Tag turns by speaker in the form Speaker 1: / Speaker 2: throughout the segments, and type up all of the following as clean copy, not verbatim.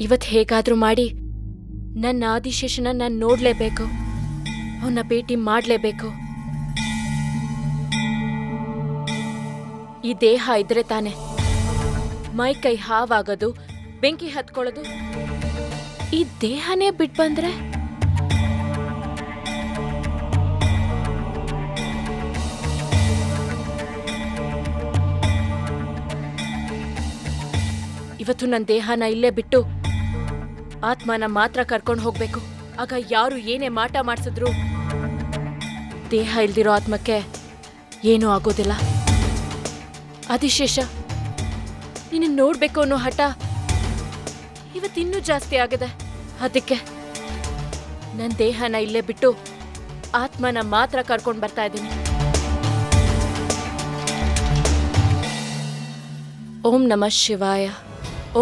Speaker 1: ಇವತ್ತು ಹೇಗಾದ್ರೂ ಮಾಡಿ ನನ್ನ ಆದಿಶೇಷನ ನಾನು ನೋಡ್ಲೇಬೇಕು, ಅವನ್ನ ಭೇಟಿ ಮಾಡ್ಲೇಬೇಕು. ಈ ದೇಹ ಇದ್ರೆ ತಾನೆ ಮೈ ಕೈ ಹಾವಾಗೋದು, ಬೆಂಕಿ ಹತ್ಕೊಳ್ಳೋದು. ಈ ದೇಹನೇ ಬಿಟ್ಟು ಬಂದ್ರೆ ಇವತ್ತು ನನ್ನ ದೇಹನ ಇಲ್ಲೇ ಬಿಟ್ಟು ಆತ್ಮನ ಮಾತ್ರ ಕರ್ಕೊಂಡು ಹೋಗ್ಬೇಕು. ಆಗ ಯಾರು ಏನೇ ಮಾಟ ಮಾಡಿಸಿದ್ರು ದೇಹ ಇಲ್ದಿರೋ ಆತ್ಮಕ್ಕೆ ಏನೂ ಆಗೋದಿಲ್ಲ. ಆದಿಶೇಷ, ನಿನ್ನ ನೋಡ್ಬೇಕು ಅನ್ನೋ ಹಠ ಇವತ್ತಿನ್ನೂ ಜಾಸ್ತಿ ಆಗಿದೆ. ಅದಕ್ಕೆ ನನ್ನ ದೇಹನ ಇಲ್ಲೇ ಬಿಟ್ಟು ಆತ್ಮನ ಮಾತ್ರ ಕರ್ಕೊಂಡು ಬರ್ತಾ ಇದ್ದೀನಿ. ಓಂ ನಮಃ ಶಿವಾಯ,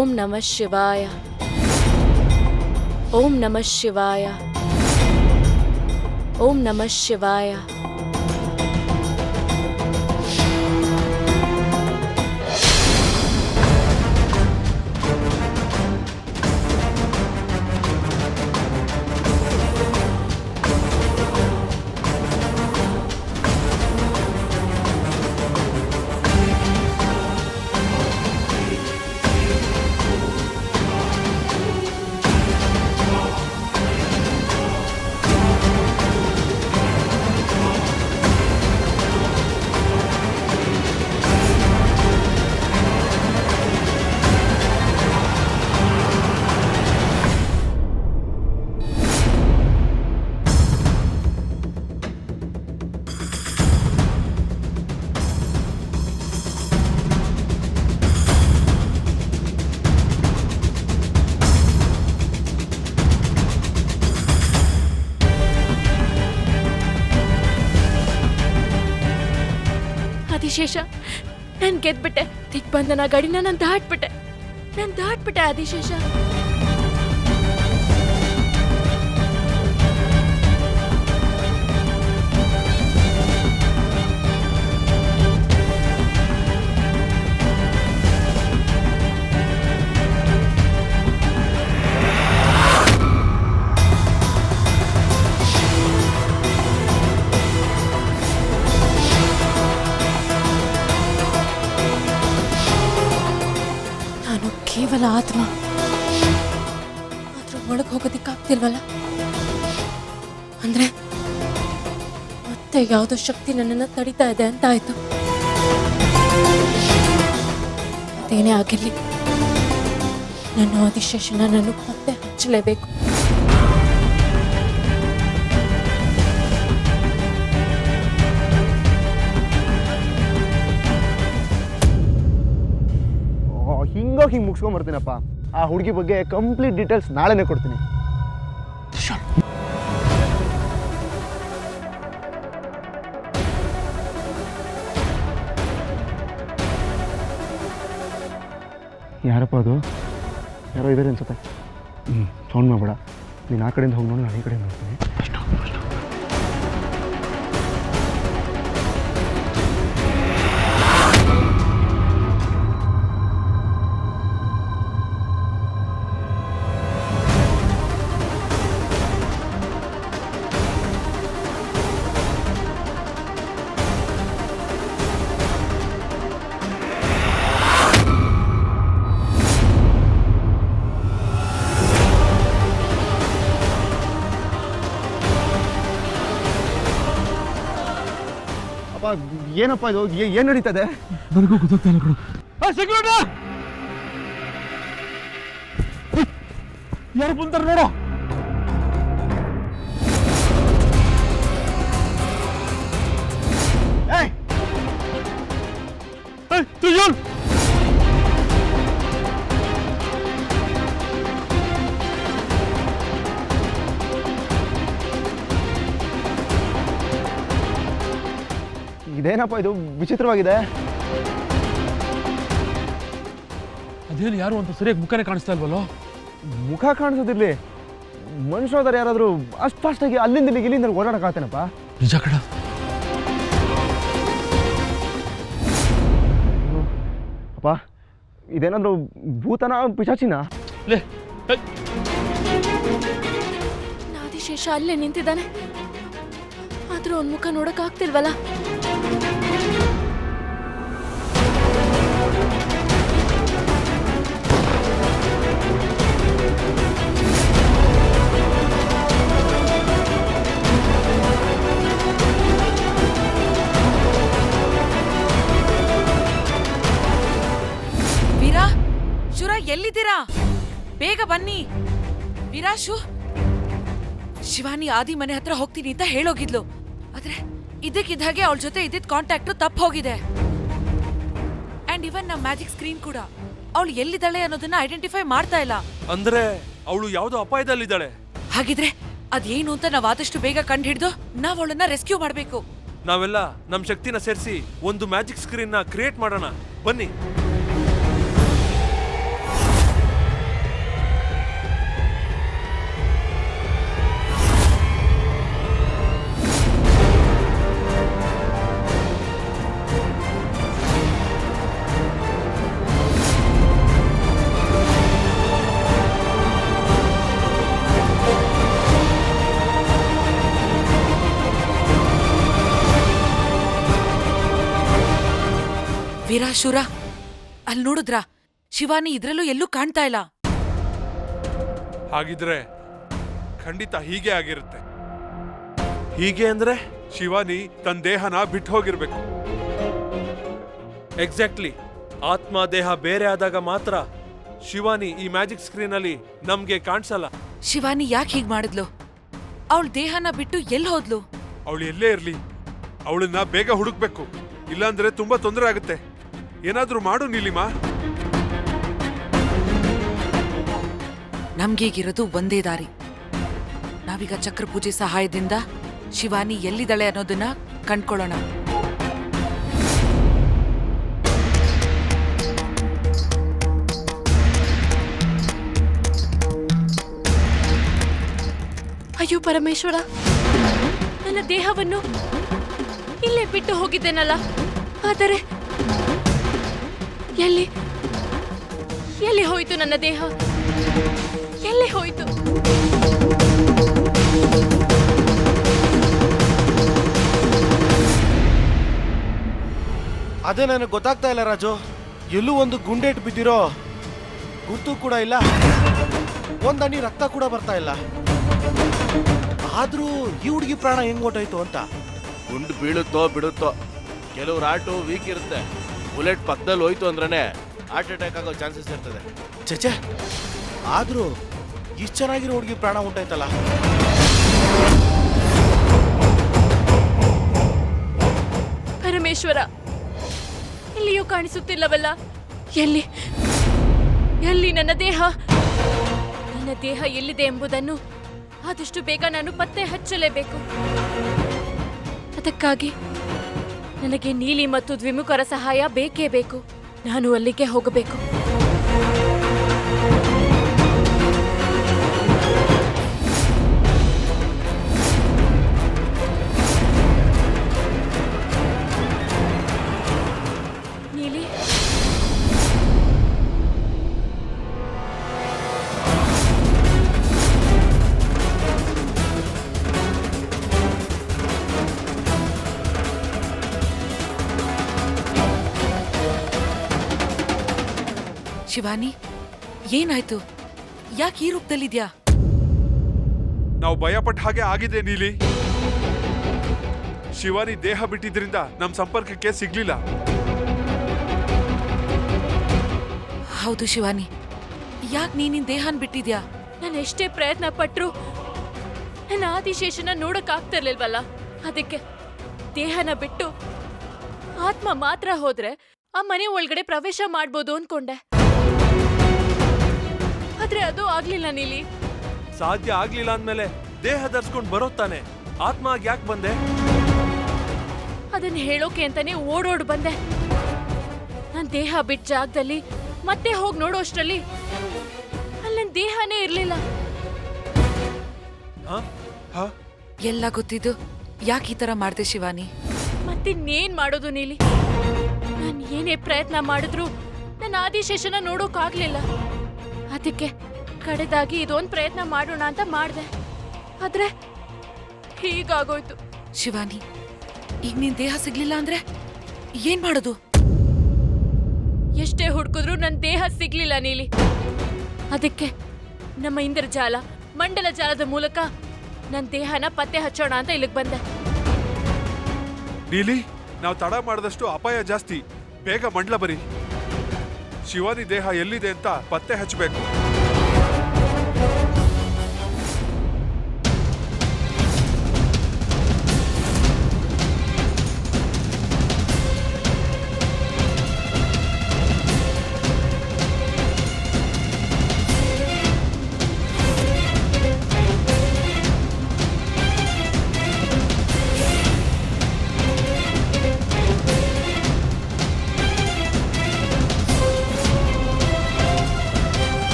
Speaker 1: ಓಂ ನಮಃ ಶಿವಾಯ, ಓಂ ನಮಃ ಶಿವಾಯ, ಓಂ ನಮಃ ಶಿವಾಯ. ಆದಿಶೇಷ, ನಾನು ಗೆದ್ಬಿಟ್ಟೆ. ದಿಗ್ಬಂಧನ ಗಾಡಿನ ನಾನು ದಾಟ್ಬಿಟ್ಟೆ ಆದಿಶೇಷ. ಕೇವಲ ಆತ್ಮ, ಅದ್ರ ಒಳಗೆ ಹೋಗೋದಿಕ್ಕಾಗ್ತಿಲ್ವಲ್ಲ. ಅಂದ್ರೆ ಮತ್ತೆ ಯಾವುದೋ ಶಕ್ತಿ ನನ್ನನ್ನು ತಡಿತಾ ಇದೆ ಅಂತ ಆಯ್ತು. ಅದೇನೇ ಆಗಿರ್ಲಿ, ನನ್ನ ಆದಿಶೇಷನ ನಾನು ಮತ್ತೆ ಹಚ್ಚಲೇಬೇಕು.
Speaker 2: ಹಿಂಗೆ ಮುಗಿಸ್ಕೊಂಬರ್ತೀನಪ್ಪ. ಆ ಹುಡುಗಿ ಬಗ್ಗೆ ಕಂಪ್ಲೀಟ್ ಡೀಟೇಲ್ಸ್ ನಾಳೆನೇ ಕೊಡ್ತೀನಿ. ಯಾರಪ್ಪ ಅದು? ಯಾರೋ ಇದ್ದಾರೆ ಅನ್ಸುತ್ತೆ. ಸೌಂಡ್ ಮಾಡಬೇಡ. ನೀನು ಆ ಕಡೆಯಿಂದ ಹೋಗಿ ನೋಡು, ನಾನು ಈ ಕಡೆಯಿಂದ ನೋಡ್ತೀನಿ. ಏನಪ್ಪ ಇದು? ಏನು ನಡೀತದೆ?
Speaker 3: ನನಗೂ ಗೊತ್ತಾಗ್ತಿಲ್ಲ ಕಣ. ಯಾರು ಬಂತಾರೆ ನೋಡು.
Speaker 2: ಇದೇನಪ್ಪ ಇದು? ವಿಚಿತ್ರವಾಗಿದೆ.
Speaker 3: ಅದೇನು ಯಾರು ಅಂತ ಸರಿಯಾಗಿ ಮುಖನೇ ಕಾಣಿಸ್ತಾ ಇಲ್ವಲ್ಲೋ?
Speaker 2: ಮುಖ ಕಾಣಿಸೋದಿರ್ಲಿ, ಮನುಷ್ಯರಾದ್ರೆ ಯಾರಾದರೂ ಅಷ್ಟು ಫಾಸ್ಟಾಗಿ ಅಲ್ಲಿಂದ ಇಲ್ಲಿಂದ ಓಡಾಡಕ್ಕಾಗ್ತೇನಪ್ಪ?
Speaker 3: ನಿಜ ಕಣ.
Speaker 2: ಅಪ್ಪ, ಇದೇನಾದರೂ ಭೂತನ ಪಿಶಾಚಿನ?
Speaker 3: ಲೇ,
Speaker 1: ಆದಿಶೇಷ ಅಲ್ಲೇ ನಿಂತಿದ್ದಾನೆ, ಆದ್ರೂ ಅವನ್ ಮುಖ ನೋಡಕ್ ಆಗ್ತಿಲ್ವಲ್ಲ.
Speaker 4: ಶುರ ಎಲ್ಲಿದ್ದೀರಾ? ಬೇಗ ಬನ್ನಿ. ವಿರಾಶು, ಶಿವಾನಿ ಆದಿ ಮನೆ ಹತ್ರ ಹೋಗ್ತೀನಿ ಅಂತ ಹೇಳೋಗಿದ್ಲು. ಆದ್ರೆ ಇದಕ್ಕಿದ್ದಾಗೆ ಅವಳ ಜೊತೆ ಇದ್ದಿದ್ ಕಾಂಟ್ಯಾಕ್ಟ್ ತಪ್ಪ ಹೋಗಿದೆ. ಅಂಡ್ ಇವನ್ ನಮ್ಮ ಮ್ಯಾಜಿಕ್ ಸ್ಕ್ರೀನ್ ಕೂಡ ಅವಳು ಎಲ್ಲಿದ್ದಾಳೆ ಅನ್ನೋದನ್ನ ಐಡೆಂಟಿಫೈ ಮಾಡ್ತಾ ಇಲ್ಲ.
Speaker 3: ಅಂದ್ರೆ ಅವಳು ಯಾವ್ದೋ ಅಪಾಯದಲ್ಲಿದ್ದಾಳೆ.
Speaker 4: ಹಾಗಿದ್ರೆ ಅದೇನು ಅಂತ ನಾವ್ ಆದಷ್ಟು ಬೇಗ ಕಂಡು ಹಿಡಿದು ನಾವ್ ಅವಳನ್ನ ರೆಸ್ಕ್ಯೂ ಮಾಡ್ಬೇಕು.
Speaker 3: ನಾವೆಲ್ಲ ನಮ್ ಶಕ್ತಿನ ಸೇರಿಸಿ ಒಂದು ಮ್ಯಾಜಿಕ್ ಸ್ಕ್ರೀನ್ ನ ಕ್ರಿಯೇಟ್ ಮಾಡೋಣ. ಬನ್ನಿ.
Speaker 4: ವಿರಾಶುರ, ಅಲ್ಲಿ ನೋಡಿದ್ರಾ? ಶಿವಾನಿ ಇದ್ರಲ್ಲೂ ಎಲ್ಲೂ ಕಾಣ್ತಾ ಇಲ್ಲ.
Speaker 5: ಹಾಗಿದ್ರೆ ಖಂಡಿತ ಹೀಗೆ ಆಗಿರುತ್ತೆ. ಹೀಗೆ ಅಂದ್ರೆ ಶಿವಾನಿ ತನ್ನ ದೇಹನ ಬಿಟ್ಟು ಹೋಗಿರ್ಬೇಕು.
Speaker 3: ಎಕ್ಸಾಕ್ಟ್ಲಿ. ಆತ್ಮ ದೇಹ ಬೇರೆ ಆದಾಗ ಮಾತ್ರ ಶಿವಾನಿ ಈ ಮ್ಯಾಜಿಕ್ ಸ್ಕ್ರೀನ್ ಅಲ್ಲಿ ನಮ್ಗೆ ಕಾಣಿಸಲ್ಲ.
Speaker 4: ಶಿವಾನಿ ಯಾಕೆ ಹೀಗ್ ಮಾಡಿದ್ಲು? ಅವಳ ದೇಹನ ಬಿಟ್ಟು ಎಲ್ಲಿ ಹೋದ್ಲು?
Speaker 5: ಅವಳು ಎಲ್ಲೇ ಇರ್ಲಿ, ಅವಳನ್ನ ಬೇಗ ಹುಡುಕ್ಬೇಕು. ಇಲ್ಲಾಂದ್ರೆ ತುಂಬಾ ತೊಂದರೆ ಆಗುತ್ತೆ. ಏನಾದ್ರೂ ಮಾಡು ನೀಲಿಮಾ.
Speaker 4: ನಮ್ಗೀಗಿರೋದು ಒಂದೇ ದಾರಿ. ನಾವೀಗ ಚಕ್ರ ಪೂಜೆ ಸಹಾಯದಿಂದ ಶಿವಾನಿ ಎಲ್ಲಿದ್ದಾಳೆ ಅನ್ನೋದನ್ನ ಕಂಡ್ಕೊಳ್ಳೋಣ.
Speaker 1: ಅಯ್ಯೋ ಪರಮೇಶ್ವರ, ನನ್ನ ದೇಹವನ್ನು ಇಲ್ಲೇ ಬಿಟ್ಟು ಹೋಗಿದ್ದೇನಲ್ಲ. ಆದರೆ ಎಲ್ಲಿ ಹೋಯ್ತು ನನ್ನ ದೇಹ? ಎಲ್ಲಿ ಹೋಯ್ತು?
Speaker 2: ಅದೇ ನನಗೆ ಗೊತ್ತಾಗ್ತಾ ಇಲ್ಲ ರಾಜು. ಎಲ್ಲೂ ಒಂದು ಗುಂಡೇಟ್ ಬಿದ್ದಿರೋ ಗುರ್ತು ಕೂಡ ಇಲ್ಲ, ಒಂದಣಿ ರಕ್ತ ಕೂಡ ಬರ್ತಾ ಇಲ್ಲ. ಆದ್ರೂ ಈ ಹುಡುಗಿ ಪ್ರಾಣ ಹೆಂಗ್ ಹೊಟ್ಟೋಯ್ತು ಅಂತ.
Speaker 6: ಗುಂಡು ಬೀಳುತ್ತೋ ಬಿಡುತ್ತೋ, ಕೆಲವ್ರು ಆಟೋ ವೀಕ್ ಇರುತ್ತೆ. ಬುಲೆಟ್ ಪಕ್ಕದಲ್ಲಿ ಹೋಯ್ತು ಅಂದ್ರೇ ಹಾರ್ಟ್ ಅಟ್ಯಾಕ್ ಆಗೋ ಚಾನ್ಸಸ್ ಇರ್ತದೆ.
Speaker 2: ಚಚೆ, ಆದ್ರೂ ಇಷ್ಟು ಚೆನ್ನಾಗಿರೋ ಹುಡುಗಿ ಪ್ರಾಣ ಹೊಂಟೋಯ್ತಲ್ಲ.
Speaker 1: ಪರಮೇಶ್ವರ, ಇಲ್ಲಿಯೂ ಕಾಣಿಸುತ್ತಿಲ್ಲವಲ್ಲ. ಎಲ್ಲಿ ನನ್ನ ದೇಹ? ನನ್ನ ದೇಹ ಎಲ್ಲಿದೆ ಎಂಬುದನ್ನು ಆದಷ್ಟು ಬೇಗ ನಾನು ಪತ್ತೆ ಹಚ್ಚಲೇಬೇಕು. ಅದಕ್ಕಾಗಿ ನನಗೆ ನೀಲಿ ಮತ್ತು ದ್ವಿಮುಖರ ಸಹಾಯ ಬೇಕೇ ಬೇಕು. ನಾನು ಅಲ್ಲಿಗೆ ಹೋಗಬೇಕು. ನೀಲಿ,
Speaker 4: ಶಿವಾನಿ, ಏನಾಯ್ತು? ಯಾಕೆ ಈ ರೂಪದಲ್ಲಿದ್ಯಾ?
Speaker 5: ನಾವು ಭಯಪಟ್ಟ ಹಾಗೆ ಆಗಿದೆ ನೀಲಿ. ಶಿವಾನಿ ದೇಹ ಬಿಟ್ಟಿದ್ರಿಂದ ನಮ್ ಸಂಪರ್ಕಕ್ಕೆ ಸಿಗ್ಲಿಲ್ಲ.
Speaker 4: ಹೌದು ಶಿವಾನಿ, ಯಾಕೆ ನೀನಿನ್ ದೇಹನ್ ಬಿಟ್ಟಿದ್ಯಾ?
Speaker 1: ನಾನು ಎಷ್ಟೇ ಪ್ರಯತ್ನ ಪಟ್ರು ನನ್ನ ಆದಿಶೇಷನ ನೋಡಕ್ಕಾಗ್ತಿರ್ಲಿಲ್ವಲ್ಲ. ಅದಕ್ಕೆ ದೇಹನ ಬಿಟ್ಟು ಆತ್ಮ ಮಾತ್ರ ಹೋದ್ರೆ ಆ ಮನೆ ಒಳಗಡೆ ಪ್ರವೇಶ ಮಾಡ್ಬೋದು ಅನ್ಕೊಂಡೆ. ಆದ್ರೆ ಅದು ಆಗ್ಲಿಲ್ಲ ನೀಲಿ.
Speaker 3: ಸಾಧ್ಯ ಆಗ್ಲಿಲ್ಲ ಅಂದ್ಮೇಲೆ ದೇಹ ಧರಿಸ್ಕೊಂಡು ಬರೋತ್ತಾನೆ. ಆತ್ಮ ಯಾಕೆ ಬಂದೆ?
Speaker 1: ಅದನ್ನ ಹೇಳೋಕೆ ಅಂತಾನೆ ಓಡೋಡ್ ಬಂದೆ. ನನ್ ದೇಹ ಬಿಟ್ಟ ಜಾಗದಲ್ಲಿ ಮತ್ತೆ ಹೋಗಿ ನೋಡೋ ಅಷ್ಟ್ರಲ್ಲಿ ಅಲ್ಲಿ ನನ್ ದೇಹನೇ ಇರ್ಲಿಲ್ಲ.
Speaker 4: ಎಲ್ಲ ಗೊತ್ತಿದ್ದು ಯಾಕೆ ಈ ತರ ಮಾಡ್ದೆ ಶಿವಾನಿ?
Speaker 1: ಮತ್ತಿನ್ನೇನ್ ಮಾಡೋದು ನೀಲಿ? ನಾನ್ ಏನೇ ಪ್ರಯತ್ನ ಮಾಡಿದ್ರು ನನ್ನ ಆದಿಶೇಷನ ನೋಡೋಕಾಗ್ಲಿಲ್ಲ. ಅದಕ್ಕೆ ಕಡೆದಾಗಿ ಇದೊಂದು ಪ್ರಯತ್ನ ಮಾಡೋಣ ಅಂತ ಮಾಡ್ದೆ, ಆದ್ರೆ ಹೀಗಾಗೋಯ್ತು.
Speaker 4: ಶಿವಾನಿ, ಈಗ ನಿನ್ ದೇಹ ಸಿಗ್ಲಿಲ್ಲ ಅಂದ್ರೆ ಏನ್ ಮಾಡೋದು?
Speaker 1: ಎಷ್ಟೇ ಹುಡುಕಿದ್ರು ನನ್ನ ದೇಹ ಸಿಗ್ಲಿಲ್ಲ ನೀಲಿ. ಅದಕ್ಕೆ ನಮ್ಮ ಇಂದ್ರಜಾಲ ಮಂಡಲ ಜಾಲದ ಮೂಲಕ ನನ್ನ ದೇಹನ ಪತ್ತೆ ಹಚ್ಚೋಣ ಅಂತ ಇಲ್ಲಿಗೆ ಬಂದೆ.
Speaker 5: ನೀಲಿ, ನಾವು ತಡ ಮಾಡಿದಷ್ಟು ಅಪಾಯ ಜಾಸ್ತಿ. ಬೇಗ ಮಂಡ್ಲ ಬರಿ. ಶಿವಾನಿ ದೇಹ ಎಲ್ಲಿದೆ ಅಂತ ಪತ್ತೆ ಹಚ್ಚಬೇಕು.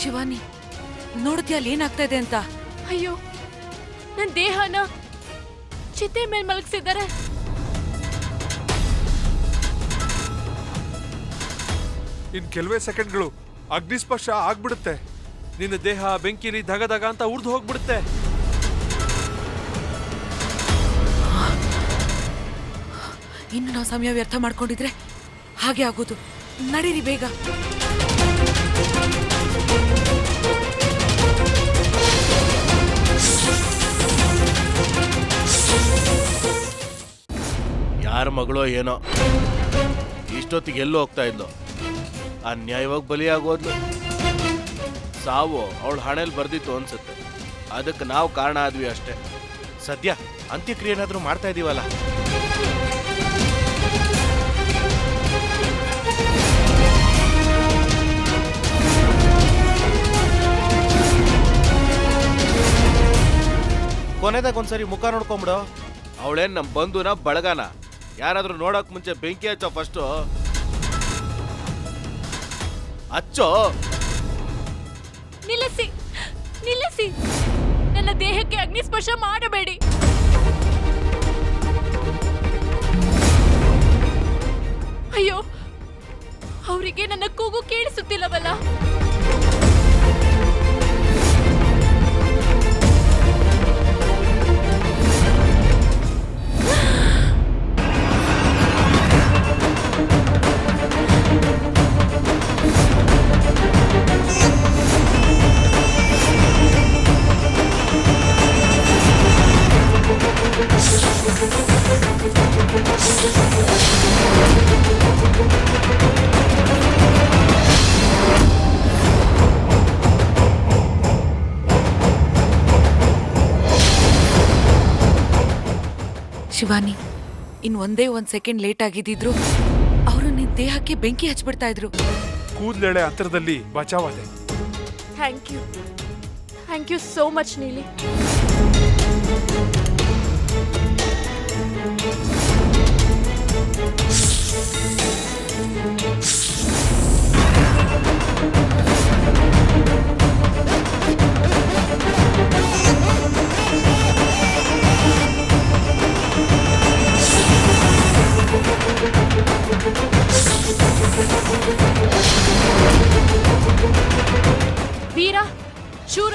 Speaker 4: ಶಿವಾನಿ, ನೋಡಿದ್ಯಾ ಅಲ್ಲಿ ಏನಾಗ್ತಾ ಇದೆ ಅಂತ?
Speaker 1: ಅಯ್ಯೋ, ನನ್ನ ದೇಹನ ಚಿತೆ ಮೇಲೆ ಮಲಗಿಸಿದ್ದಾರೆ.
Speaker 5: ಇನ್ ಕೆಲವೇ ಸೆಕೆಂಡ್ಗಳು ಅಗ್ನಿಸ್ಪರ್ಶ ಆಗ್ಬಿಡುತ್ತೆ.
Speaker 3: ನಿನ್ನ ದೇಹ ಬೆಂಕಿಲಿ ಧಗಧಗ ಅಂತ ಉರ್ದು ಹೋಗ್ಬಿಡುತ್ತೆ.
Speaker 4: ಇನ್ನು ನಾವು ಸಮಯ ವ್ಯರ್ಥ ಮಾಡ್ಕೊಂಡಿದ್ರೆ ಹಾಗೆ ಆಗೋದು. ನಡೀರಿ ಬೇಗ.
Speaker 6: ಯಾರ ಮಗಳೋ ಏನೋ ಇಷ್ಟೊತ್ತಿಗೆ ಎಲ್ಲೋ ಹೋಗ್ತಾ ಇದ್ಲು, ಅನ್ಯಾಯವಾಗಿ ಬಲಿಯಾಗೋದ್ಲು. ಸಾವು ಅವಳ ಹಣೆಯಲ್ಲಿ ಬರ್ದಿತ್ತು ಅನ್ಸುತ್ತೆ. ಅದಕ್ಕೆ ನಾವು ಕಾರಣ ಆದ್ವಿ ಅಷ್ಟೇ. ಸದ್ಯ ಅಂತ್ಯಕ್ರಿಯೆ ಏನಾದರೂ ಮಾಡ್ತಾ ಇದೀವಲ್ಲ. ಕೊನೆದಾಗ ಒಂದ್ಸರಿ ಮುಖ ನೋಡ್ಕೊಂಬಿಡು. ಅವಳೇನ್ ನಮ್ ಬಂಧುನ ಬಳಗನ? ಯಾರಾದ್ರೂ ನೋಡಕ್ ಮುಂಚೆ ಬೆಂಕಿ ಹಚ್ಚೋ ಫಸ್ಟು. ಹಚ್ಚೋ.
Speaker 1: ನಿಲ್ಲಿಸಿ, ನಿಲ್ಲಿಸಿ, ನನ್ನ ದೇಹಕ್ಕೆ ಅಗ್ನಿಸ್ಪರ್ಶ ಮಾಡಬೇಡಿ. ಅಯ್ಯೋ, ಅವರಿಗೆ ನನ್ನ ಕೂಗು ಕೇಳಿಸುತ್ತಿಲ್ಲವಲ್ಲ.
Speaker 4: ಶಿವಾನಿ, ಇನ್ ಒಂದೇ ಒಂದ್ ಸೆಕೆಂಡ್ ಲೇಟ್ ಆಗಿದ್ದಿದ್ರು ಅವರು ನಿನ್ ದೇಹಕ್ಕೆ ಬೆಂಕಿ ಹಚ್ಬಿಡ್ತಾ ಇದ್ರು.
Speaker 5: ಕೂದ್ಲೆಳೆ ಅಂತರದಲ್ಲಿ ಬಚಾವಾದೆ.
Speaker 1: Thank you, thank you so much Neeli. ವೀರ, ಶೂರ,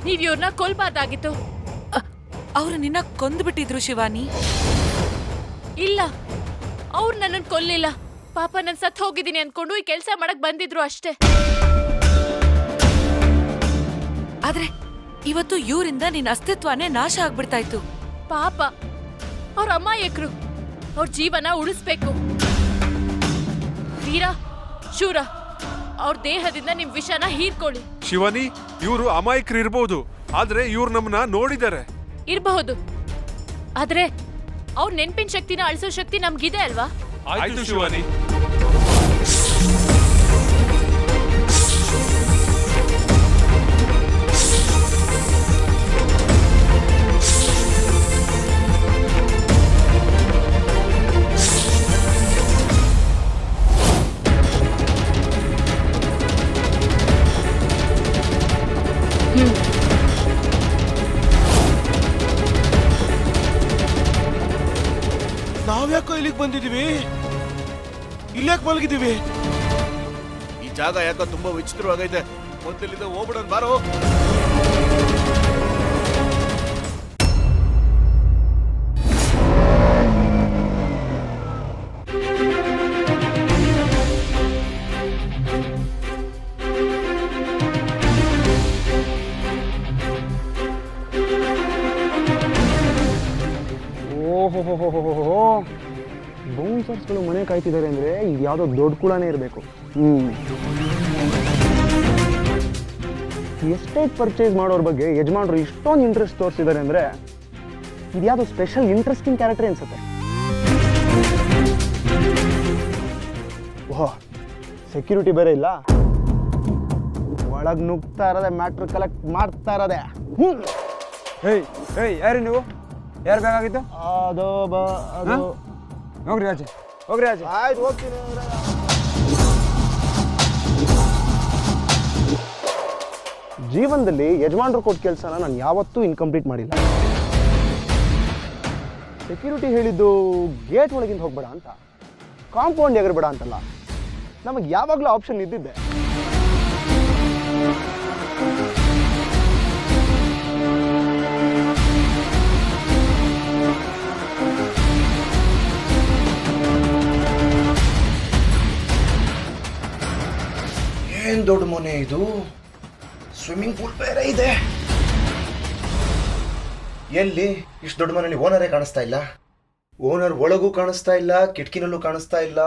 Speaker 1: ನೀವ್ ಇವ್ರನ್ನ ಕೊಲ್ಬಾರ್ದಾಗಿತ್ತು.
Speaker 4: ಅವರು ನಿನ್ನ ಕೊಂದ್ಬಿಟ್ಟಿದ್ರು ಶಿವಾನಿ.
Speaker 1: ಇಲ್ಲ, ಅವ್ರು ನನ್ನನ್ನು ಕೊಲ್ಲಿಲ್ಲ. ಪಾಪ ನಾನು ಸತ್ತು ಹೋಗಿದ್ದೀನಿ ಅನ್ಕೊಂಡು ಈ ಕೆಲಸ ಮಾಡಕ್ ಬಂದಿದ್ರು ಅಷ್ಟೇ.
Speaker 4: ಆದ್ರೆ ಇವತ್ತು ಇವರಿಂದ ನಿನ್ನ ಅಸ್ತಿತ್ವನೇ ನಾಶ ಆಗ್ಬಿಡ್ತಾ ಇತ್ತು.
Speaker 1: ಪಾಪ ಅವ್ರ ಅಮಾಯಕರು, ಅವ್ರ ಜೀವನ ಉಳಿಸ್ಬೇಕು. ವೀರ, ಶೂರ, ಅವ್ರ ದೇಹದಿಂದ ನಿಮ್ ವಿಷನ ಹೀರ್ಕೊಳ್ಳಿ.
Speaker 5: ಶಿವಾನಿ, ಇವರು ಅಮಾಯಕರು ಇರ್ಬೋದು, ಆದ್ರೆ ಇವ್ರು ನಮ್ಮನ್ನ ನೋಡಿದ್ದಾರೆ.
Speaker 1: ಇರಬಹುದು, ಆದ್ರೆ ಅವ್ರ ನೆನ್ಪಿನ ಶಕ್ತಿನ ಅಳಿಸೋ ಶಕ್ತಿ ನಮ್ಗಿದೆ ಅಲ್ವಾ?
Speaker 3: ಆಯ್ತು ಶಿವಾನಿ.
Speaker 6: ನಾವ್ಯಾಕೋ ಇಲ್ಲಿಗೆ ಬಂದಿದೀವಿ? ಇಲ್ಯಾಕೆ ಮಲಗಿದೀವಿ? ಈ ಜಾಗ ಯಾಕೋ ತುಂಬಾ ವಿಚಿತ್ರವಾಗೈತೆ. ಮೊದಲಿಂದ ಹೋಗ್ಬಿಡೋಣ ಬಾರೋ.
Speaker 2: ಓಹೋ, ಬೌನ್ಸರ್ಸ್ಗಳು ಮನೆ ಕಾಯ್ತಿದ್ದಾರೆ ಅಂದರೆ ಇದು ಯಾವುದೋ ದೊಡ್ಡ ಕುಳನೇ ಇರಬೇಕು. ಎಸ್ಟೇಟ್ ಪರ್ಚೇಸ್ ಮಾಡೋರ ಬಗ್ಗೆ ಯಜಮಾನರು ಇಷ್ಟೊಂದು ಇಂಟ್ರೆಸ್ಟ್ ತೋರಿಸಿದ್ದಾರೆ ಅಂದರೆ ಇದು ಯಾವುದೋ ಸ್ಪೆಷಲ್ ಇಂಟ್ರೆಸ್ಟಿಂಗ್ ಕ್ಯಾರೆಕ್ಟರ್ ಅನ್ಸುತ್ತೆ. ಓಹ್, ಸೆಕ್ಯೂರಿಟಿ ಬೇರೆ ಇಲ್ಲ, ಒಳಗೆ ನುಗ್ತಾ ಇರೋದೆ, ಮ್ಯಾಟ್ರ್ ಕಲೆಕ್ಟ್ ಮಾಡ್ತಾ ಇರೋದೆ.
Speaker 7: ಯಾರು ನೀವು? ಯಾರು ಬೇಕಾಗಿತ್ತು?
Speaker 2: ಅದು
Speaker 7: ಹೋಗ್ರಿ ಆಚೆ, ಹೋಗ್ರಿ ಆಚೆ.
Speaker 2: ಆಯ್ತು, ಹೋಗ್ತೀನಿ. ಜೀವನದಲ್ಲಿ ಯಜಮಾನರು ಕೊಟ್ಟ ಕೆಲಸನ ನಾನು ಯಾವತ್ತೂ ಇನ್ಕಂಪ್ಲೀಟ್ ಮಾಡಿಲ್ಲ. ಸೆಕ್ಯೂರಿಟಿ ಹೇಳಿದ್ದು ಗೇಟ್ ಒಳಗಿಂದ ಹೋಗ್ಬೇಡ ಅಂತ, ಕಾಂಪೌಂಡ್ ಎಗರ್ಬೇಡ ಅಂತಲ್ಲ. ನಮಗೆ ಯಾವಾಗಲೂ ಆಪ್ಷನ್ ಇದ್ದಿದ್ದೆ.
Speaker 8: ಏನ್ ದೊಡ್ಡ ಮನೆ ಇದು, ಸ್ವಿಮ್ಮಿಂಗ್ ಪೂಲ್ ಬೇರೆ ಇದೆ. ಎಲ್ಲಿ ಇಷ್ಟು ದೊಡ್ಡ ಮನೆಯಲ್ಲಿ ಓನರೇ ಕಾಣಿಸ್ತಾ ಇಲ್ಲ. ಓನರ್ ಒಳಗೂ ಕಾಣಿಸ್ತಾ ಇಲ್ಲ, ಕಿಟಕಿನಲ್ಲೂ ಕಾಣಿಸ್ತಾ ಇಲ್ಲ.